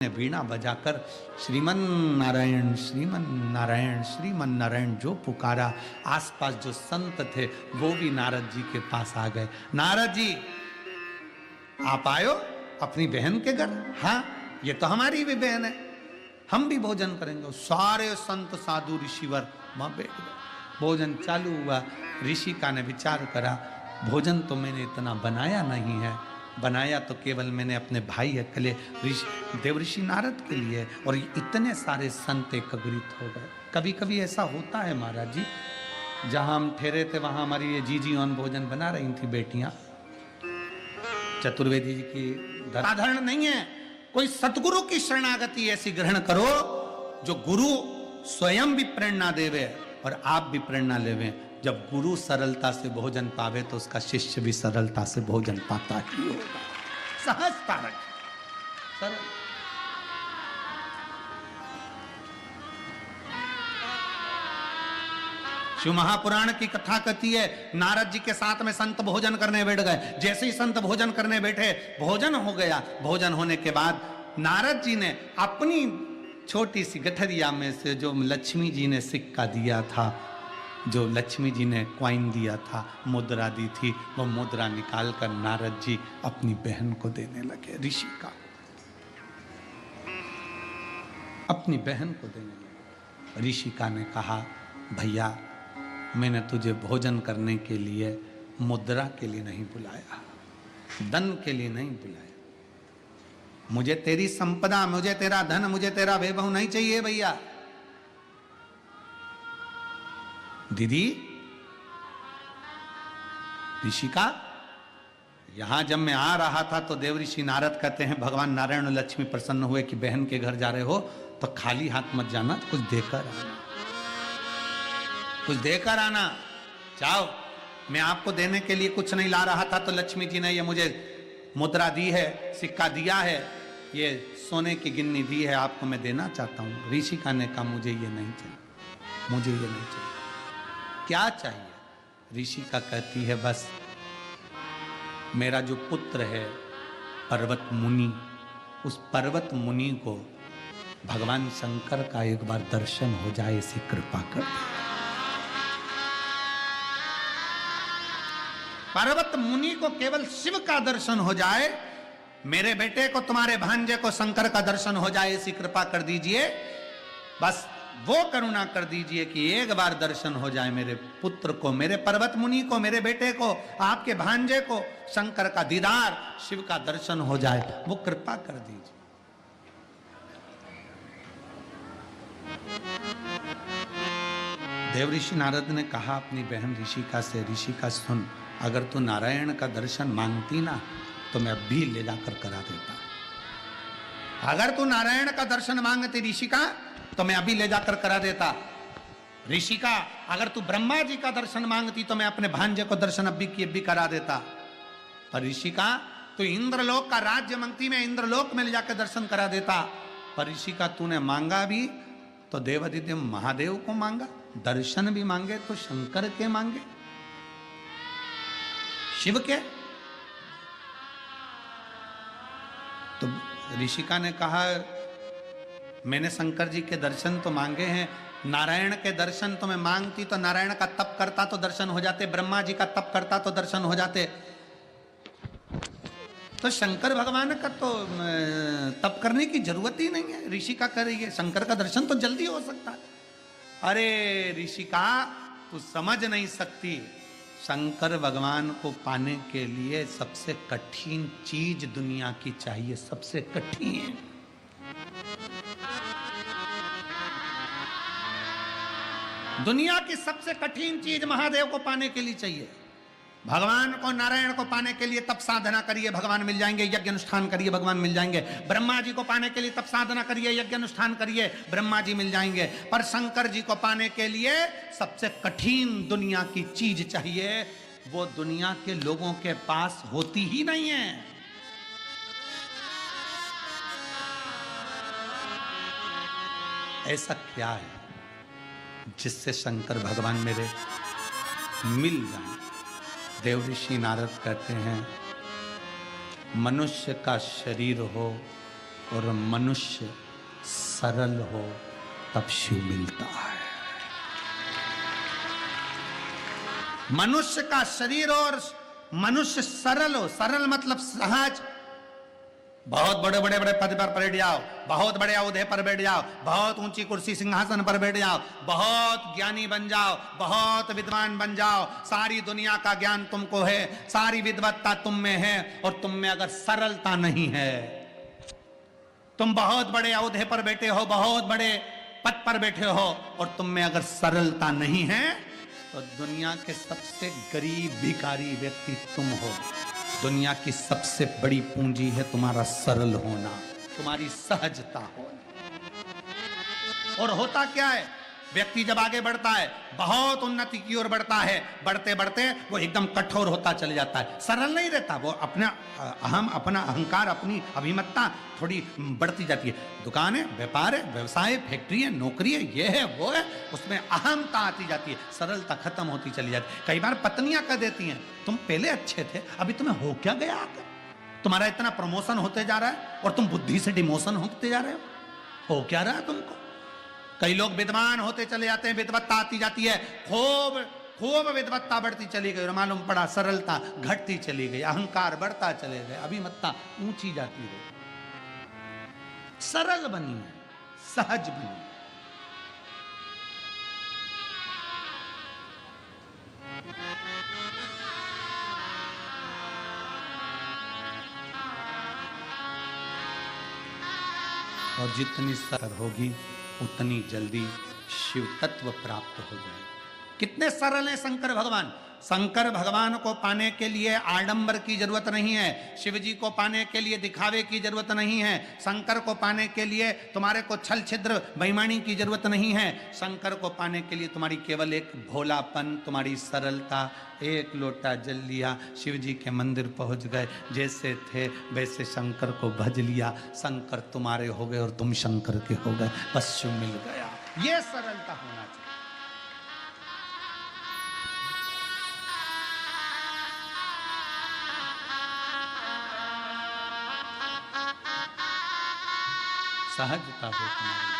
वीणा बजाकर श्रीमन नारायण श्रीमन नारायण श्रीमन नारायण जो पुकारा। आसपास जो संत थे वो भी नारद जी के पास आ गए। नारद जी आप आयो अपनी बहन के घर? हाँ, ये तो हमारी भी बहन है, हम भी भोजन करेंगे। सारे संत साधु ऋषिवर वहां बैठ गए। भोजन चालू हुआ। ऋषिका ने विचार करा, भोजन तो मैंने इतना बनाया नहीं है, बनाया तो केवल मैंने अपने भाई अकेले देवऋषि नारद के लिए, और इतने सारे संत एकत्रित हो गए। कभी कभी ऐसा होता है महाराज जी, जहां हम ठहरे थे वहां हमारी ये जीजी ऑन भोजन बना रही थी बेटियां। चतुर्वेदी जी की साधारण नहीं है, कोई सतगुरु की शरणागति ऐसी ग्रहण करो जो गुरु स्वयं भी प्रेरणा देवे और आप भी प्रेरणा लेवे। जब गुरु सरलता से भोजन पावे तो उसका शिष्य भी सरलता से भोजन पाता ही होगा। सहजता रखे, सरल। शिव महापुराण की कथा कहती है, नारद जी के साथ में संत भोजन करने बैठ गए। जैसे ही संत भोजन करने बैठे, भोजन हो गया। भोजन होने के बाद नारद जी ने अपनी छोटी सी गठरिया में से जो लक्ष्मी जी ने सिक्का दिया था, जो लक्ष्मी जी ने क्वाइन दिया था, मुद्रा दी थी, वो मुद्रा निकालकर नारद जी अपनी बहन को देने लगे। ऋषिका अपनी बहन को देने लगे। ऋषिका ने कहा, भैया मैंने तुझे भोजन करने के लिए मुद्रा के लिए नहीं बुलाया, धन के लिए नहीं बुलाया। मुझे तेरी संपदा, मुझे तेरा धन, मुझे तेरा वैभव नहीं चाहिए भैया। दीदी ऋषिका, यहां जब मैं आ रहा था तो देवऋषि नारद कहते हैं, भगवान नारायण और लक्ष्मी प्रसन्न हुए कि बहन के घर जा रहे हो तो खाली हाथ मत जाना, कुछ देकर आना, कुछ देकर आना। जाओ, मैं आपको देने के लिए कुछ नहीं ला रहा था तो लक्ष्मी जी ने ये मुझे मुद्रा दी है, सिक्का दिया है, ये सोने की गिन्नी दी है, आपको मैं देना चाहता हूं। ऋषिका ने कहा, मुझे ये नहीं चाहिए, मुझे ये नहीं चाहिए। क्या चाहिए? ऋषिका कहती है, बस मेरा जो पुत्र है पर्वत मुनि, उस पर्वत मुनि को भगवान शंकर का एक बार दर्शन हो जाए, ऐसी कृपा कर। पर्वत मुनि को केवल शिव का दर्शन हो जाए, मेरे बेटे को, तुम्हारे भांजे को शंकर का दर्शन हो जाए, ऐसी कृपा कर दीजिए। बस वो करुणा कर दीजिए कि एक बार दर्शन हो जाए मेरे पुत्र को, मेरे पर्वत मुनि को, मेरे बेटे को, आपके भांजे को, शंकर का दीदार, शिव का दर्शन हो जाए, वो कृपा कर दीजिए। देवऋषि नारद ने कहा अपनी बहन ऋषिका से, ऋषिका सुन, अगर तू नारायण का दर्शन मांगती ना तो मैं अभी ले जाकर करा देता। अगर तू नारायण का दर्शन मांगती ऋषिका तो मैं अभी ले जाकर करा देता। ऋषिका, अगर तू ब्रह्मा जी का दर्शन मांगती तो मैं अपने भांजे को दर्शन अभी की अभी करा देता। पर ऋषिका, तू इंद्रलोक का राज्य मांगती, मैं इंद्रलोक में ले जाकर दर्शन करा देता। पर ऋषिका, तूने मांगा भी तो देवादिदेव महादेव को मांगा, दर्शन भी मांगे तो शंकर के मांगे, शिव के। तो ऋषिका ने कहा, मैंने शंकर जी के दर्शन तो मांगे हैं, नारायण के दर्शन तो मैं मांगती तो नारायण का तप करता तो दर्शन हो जाते, ब्रह्मा जी का तप करता तो दर्शन हो जाते, तो शंकर भगवान का तो तप करने की जरूरत ही नहीं है। ऋषिका कह रही है, शंकर का दर्शन तो जल्दी हो सकता है। अरे ऋषिका, तू समझ नहीं सकती, शंकर भगवान को पाने के लिए सबसे कठिन चीज दुनिया की चाहिए, सबसे कठिन। दुनिया की सबसे कठिन चीज महादेव को पाने के लिए चाहिए। भगवान को, नारायण को पाने के लिए तप साधना करिए, भगवान मिल जाएंगे, यज्ञ अनुष्ठान करिए, भगवान मिल जाएंगे। ब्रह्मा जी को पाने के लिए तप साधना करिए, यज्ञ अनुष्ठान करिए, ब्रह्मा जी मिल जाएंगे। पर शंकर जी को पाने के लिए सबसे कठिन दुनिया की चीज चाहिए, वो दुनिया के लोगों के पास होती ही नहीं है। ऐसा क्या है जिससे शंकर भगवान मेरे मिल जाए? देवऋषि नारद कहते हैं, मनुष्य का शरीर हो और मनुष्य सरल हो तब शिव मिलता है। मनुष्य का शरीर और मनुष्य सरल हो, सरल मतलब सहज। बहुत बड़े बड़े बड़े पद पर बैठ जाओ, बहुत बड़े औहदे पर बैठ जाओ, बहुत ऊंची कुर्सी सिंहासन पर बैठ जाओ, बहुत ज्ञानी बन जाओ, बहुत विद्वान बन जाओ, सारी दुनिया का ज्ञान तुमको है, सारी विद्वत्ता तुम में है, और तुम में अगर सरलता नहीं है, तुम बहुत बड़े औहदे पर बैठे हो, बहुत बड़े पद पर बैठे हो, और तुम में अगर सरलता नहीं है, तो दुनिया के सबसे गरीब भिखारी व्यक्ति तुम हो। दुनिया की सबसे बड़ी पूंजी है तुम्हारा सरल होना, तुम्हारी सहजता होना। और होता क्या है, व्यक्ति जब आगे बढ़ता है, बहुत उन्नति की ओर बढ़ता है, बढ़ते बढ़ते वो एकदम कठोर होता चले जाता है, सरल नहीं रहता। वो अपना अपना अहंकार, अपनी अभिमतता थोड़ी बढ़ती जाती है। दुकान है, व्यापार है, व्यवसाय, फैक्ट्री है, नौकरी है, ये है वो है, उसमें अहमता आती जाती है, सरलता खत्म होती चली जाती है। कई बार पत्नियां कह देती हैं, तुम पहले अच्छे थे, अभी तुम्हें हो क्या गया, तुम्हारा इतना प्रमोशन होते जा रहा है और तुम बुद्धि से डिमोशन होते जा रहे हो क्या रहा है तुमको। कई लोग विद्वान होते चले जाते हैं, विद्वत्ता आती जाती है, खूब खूब विद्वत्ता बढ़ती चली गई, और मालूम पड़ा सरलता घटती चली गई, अहंकार बढ़ता चले गए, अभिमत्ता ऊंची जाती गई। सरल बनी, सहज बनी। और जितनी सरल होगी उतनी जल्दी शिव तत्व प्राप्त हो जाए। कितने सरल हैं शंकर भगवान। शंकर भगवान को पाने के लिए आडंबर की जरूरत नहीं है, शिव जी को पाने के लिए दिखावे की जरूरत नहीं है, शंकर को पाने के लिए तुम्हारे को छल छिद्र बेईमानी की जरूरत नहीं है। शंकर को पाने के लिए तुम्हारी केवल एक भोलापन, तुम्हारी सरलता, एक लोटा जल लिया, शिव जी के मंदिर पहुंच गए, जैसे थे वैसे शंकर को भज लिया, शंकर तुम्हारे हो गए और तुम शंकर के हो गए, बस शिव मिल गया। ये सरलता होना चाहिए। सहजता हो तुम्हारी।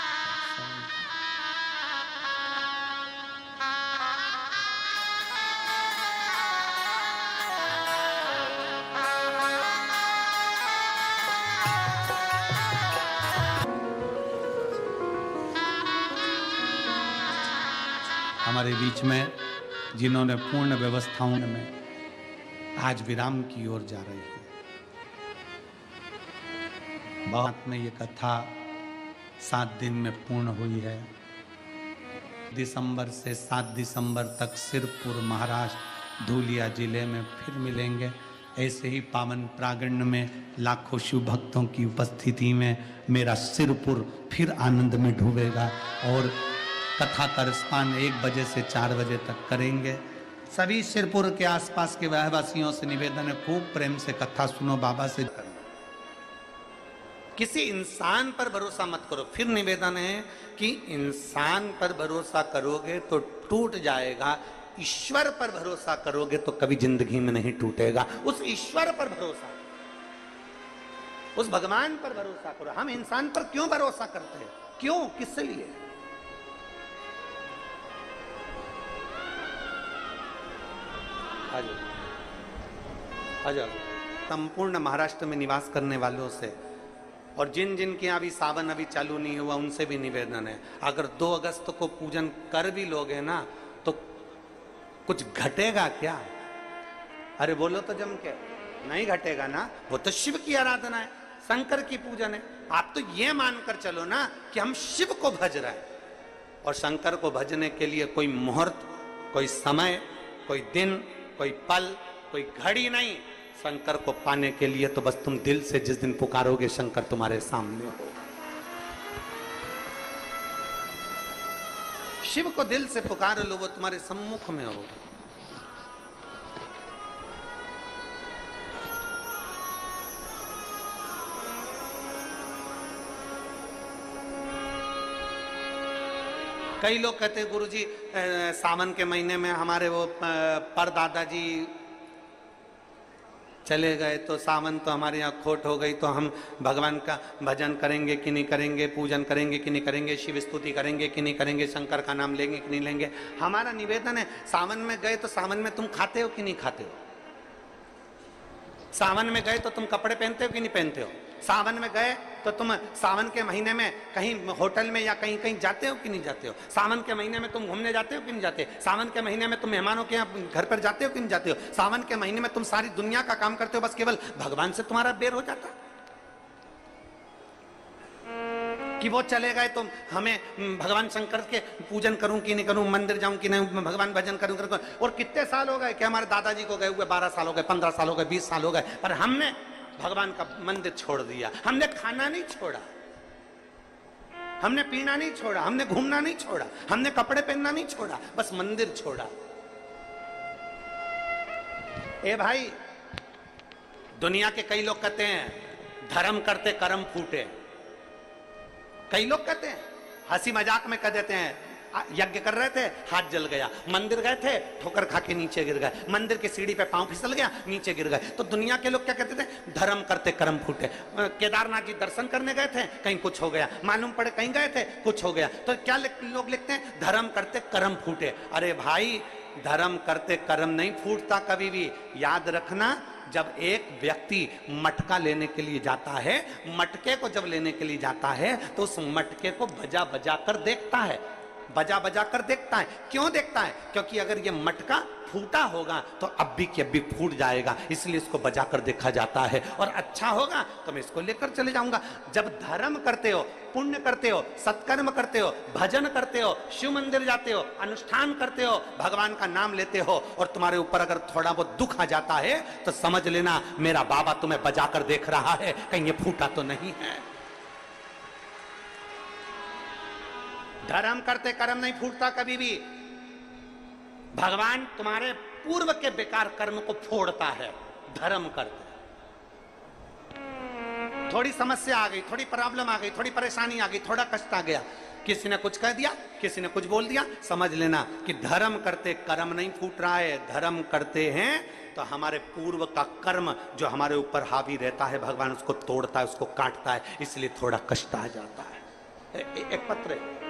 हमारे बीच में जिन्होंने पूर्ण व्यवस्थाओं में आज विराम की ओर जा रही है, बहुत में ये कथा 7 दिन में पूर्ण हुई है। दिसंबर से 7 दिसंबर तक सिरपुर महाराष्ट्र धूलिया जिले में फिर मिलेंगे। ऐसे ही पावन प्रांगण में लाखों शिव भक्तों की उपस्थिति में मेरा सिरपुर फिर आनंद में डूबेगा। और कथा का रसपान 1 बजे से 4 बजे तक करेंगे। सभी सिरपुर के आसपास के रहवासियों से निवेदन है, खूब प्रेम से कथा सुनो, बाबा से किसी इंसान पर भरोसा मत करो। फिर निवेदन है कि इंसान पर भरोसा करोगे तो टूट जाएगा, ईश्वर पर भरोसा करोगे तो कभी जिंदगी में नहीं टूटेगा। उस ईश्वर पर भरोसा, उस भगवान पर भरोसा करो। हम इंसान पर क्यों भरोसा करते हैं, क्यों, किस लिए? संपूर्ण महाराष्ट्र में निवास करने वालों से और जिन जिन के अभी सावन अभी चालू नहीं हुआ उनसे भी निवेदन है, अगर 2 अगस्त को पूजन कर भी लोगे ना तो कुछ घटेगा क्या? अरे बोलो तो जम के, नहीं घटेगा ना। वो तो शिव की आराधना है, शंकर की पूजन है। आप तो ये मानकर चलो ना कि हम शिव को भज रहे हैं, और शंकर को भजने के लिए कोई मुहूर्त, कोई समय, कोई दिन, कोई पल, कोई घड़ी नहीं। शंकर को पाने के लिए तो बस तुम दिल से जिस दिन पुकारोगे शंकर तुम्हारे सामने हो। शिव को दिल से पुकार लो, वो तुम्हारे सम्मुख में हो। कई लोग कहते गुरुजी सावन के महीने में हमारे वो परदादा जी चले गए तो सावन तो हमारे यहाँ खोट हो गई, तो हम भगवान का भजन करेंगे कि नहीं करेंगे, पूजन करेंगे कि नहीं करेंगे, शिव स्तुति करेंगे कि नहीं करेंगे, शंकर का नाम लेंगे कि नहीं लेंगे। हमारा निवेदन है, सावन में गए तो सावन में तुम खाते हो कि नहीं खाते हो? सावन में गए तो तुम कपड़े पहनते हो कि नहीं पहनते हो? सावन में गए तो तुम सावन के महीने में कहीं होटल में या कहीं कहीं जाते हो कि नहीं जाते हो? सावन के महीने में तुम घूमने जाते हो कि नहीं जाते? सावन के महीने में तुम मेहमानों के यहाँ घर पर जाते हो कि नहीं जाते हो? सावन के महीने में तुम सारी दुनिया का काम करते हो, बस केवल भगवान से तुम्हारा बेर हो जाता कि वो चले गए तो हमें भगवान शंकर के पूजन करूं कि नहीं करूं, मंदिर जाऊं कि नहीं, भगवान भजन करूं। और कितने साल हो गए कि हमारे दादाजी को गए हुए 12 साल हो गए, 15 साल हो गए, 20 साल हो गए, पर हमने भगवान का मंदिर छोड़ दिया। हमने खाना नहीं छोड़ा, हमने पीना नहीं छोड़ा, हमने घूमना नहीं छोड़ा, हमने कपड़े पहनना नहीं छोड़ा, बस मंदिर छोड़ा। ए भाई, दुनिया के कई लोग कहते हैं धर्म करते कर्म फूटे। कई लोग कहते हैं, हंसी मजाक में कह देते हैं, यज्ञ कर रहे थे हाथ जल गया, मंदिर गए थे ठोकर खा के नीचे गिर गए, मंदिर की सीढ़ी पे पांव फिसल गया नीचे गिर गए। तो दुनिया के लोग क्या कहते थे? धर्म करते कर्म फूटे। केदारनाथ जी दर्शन करने गए थे, कहीं कुछ हो गया, मालूम पड़े कहीं गए थे कुछ हो गया, तो क्या लोग लिखते हैं? धर्म करते कर्म फूटे। अरे भाई, धर्म करते कर्म नहीं फूटता कभी भी। याद रखना, जब एक व्यक्ति मटका लेने के लिए जाता है, मटके को जब लेने के लिए जाता है तो उस मटके को बजा बजा कर देखता है, बजा बजा कर देखता है। क्यों देखता है? क्योंकि अगर ये मटका फूटा होगा तो अभी की अभी फूट जाएगा, इसलिए इसको बजा कर देखा जाता है। और अच्छा होगा तो मैं इसको लेकर चले जाऊंगा। जब धर्म करते हो, पुण्य करते हो, सत्कर्म करते हो, भजन करते हो, शिव मंदिर जाते हो, अनुष्ठान करते हो, भगवान का नाम लेते हो, और तुम्हारे ऊपर अगर थोड़ा बहुत दुख आ जाता है तो समझ लेना मेरा बाबा तुम्हें बजा कर देख रहा है, कहीं ये फूटा तो नहीं है। धर्म करते कर्म नहीं फूटता कभी भी। भगवान तुम्हारे पूर्व के बेकार कर्म को फोड़ता है धर्म करते। थोड़ी समस्या आ गई, थोड़ी प्रॉब्लम आ गई, थोड़ी परेशानी आ गई, थोड़ा कष्ट आ गया, किसी ने कुछ कह दिया, किसी ने कुछ बोल दिया, समझ लेना कि धर्म करते कर्म नहीं फूट रहा है। धर्म करते हैं तो हमारे पूर्व का कर्म जो हमारे ऊपर हावी रहता है, भगवान उसको तोड़ता है, उसको काटता है, इसलिए थोड़ा कष्ट आ जाता है। एक पत्र है,